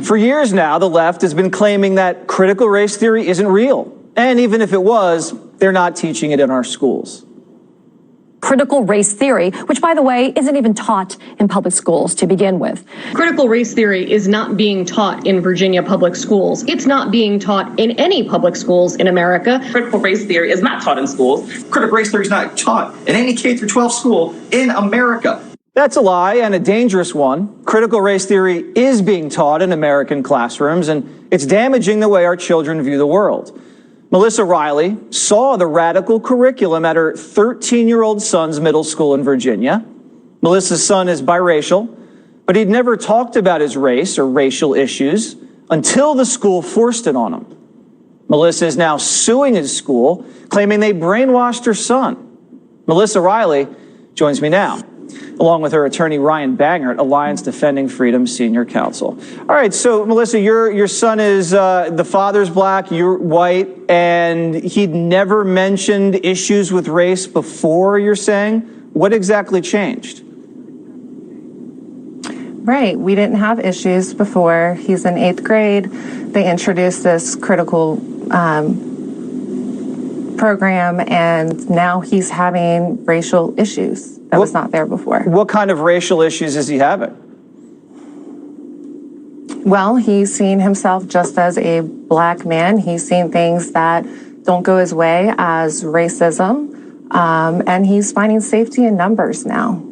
For years now, the left has been claiming that critical race theory isn't real. And even if it was, they're not teaching it in our schools. Critical race theory, which, by the way, isn't even taught in public schools to begin with. Critical race theory is not being taught in Virginia public schools. It's not being taught in any public schools in America. Critical race theory is not taught in schools. Critical race theory is not taught in any K through 12 school in America. That's a lie, and a dangerous one. Critical race theory is being taught in American classrooms, and it's damaging the way our children view the world. Melissa Riley saw the radical curriculum at her 13-year-old son's middle school in Virginia. Melissa's son is biracial, but he'd never talked about his race or racial issues until the school forced it on him. Melissa is now suing his school, claiming they brainwashed her son. Melissa Riley joins me now, along with her attorney Ryan Bangert, Alliance Defending Freedom Senior Counsel. All right, so Melissa, your son is, the father's black, you're white, and he'd never mentioned issues with race before, you're saying? What exactly changed? Right, we didn't have issues before. He's in 8th grade. They introduced this critical program, and now he's having racial issues. That was not there before. What kind of racial issues is he having? Well, he's seen himself just as a black man. He's seen things that don't go his way as racism, and he's finding safety in numbers now.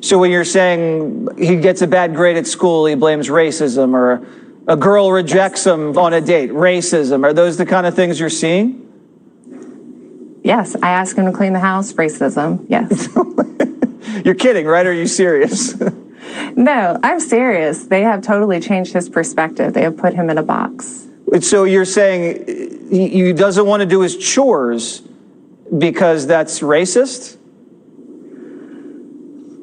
So when you're saying he gets a bad grade at school, he blames racism, or a girl rejects him on a date, racism, are those the kind of things you're seeing? Yes, I asked him to clean the house, racism, yes. You're kidding, right? Or are you serious? No, I'm serious. They have totally changed his perspective. They have put him in a box. So you're saying he doesn't want to do his chores because that's racist?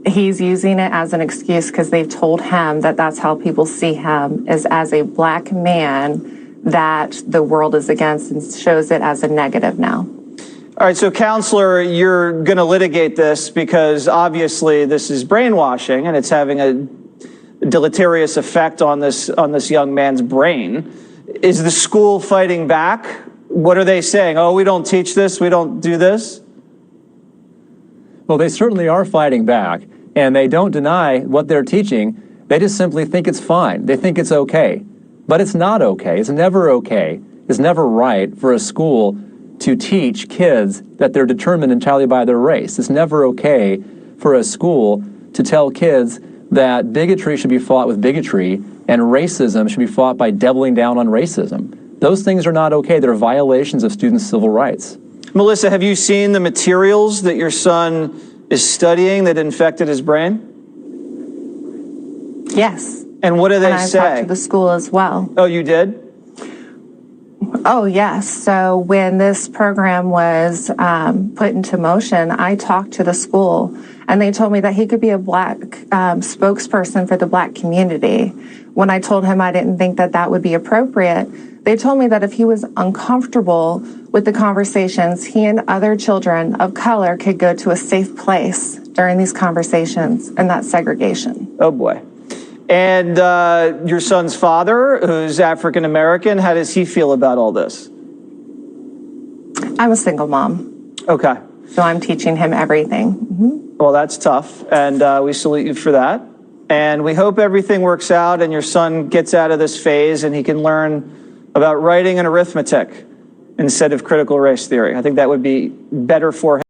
He's using it as an excuse because they've told him that that's how people see him, is as a black man that the world is against, and shows it as a negative now. All right, so counselor, you're going to litigate this because obviously this is brainwashing and it's having a deleterious effect on this young man's brain. Is the school fighting back? What are they saying? Oh, we don't teach this, we don't do this? Well, they certainly are fighting back, and they don't deny what they're teaching. They just simply think it's fine. They think it's okay. But it's not okay. It's never okay. It's never right for a school to teach kids that they're determined entirely by their race. It's never okay for a school to tell kids that bigotry should be fought with bigotry and racism should be fought by doubling down on racism. Those things are not okay. They're violations of students' civil rights. Melissa, have you seen the materials that your son is studying that infected his brain? Yes. And what do they I've say? talked to the school as well. Oh, you did? Oh, yes. So when this program was put into motion, I talked to the school, and they told me that he could be a black spokesperson for the black community. When I told him I didn't think that that would be appropriate, they told me that if he was uncomfortable with the conversations, he and other children of color could go to a safe place during these conversations, and that's segregation. Oh, boy. And your son's father, who's African-American, how does he feel about all this? I'm a single mom. Okay. So I'm teaching him everything. Mm-hmm. Well, that's tough, and we salute you for that. And we hope everything works out and your son gets out of this phase and he can learn about writing and arithmetic instead of critical race theory. I think that would be better for him.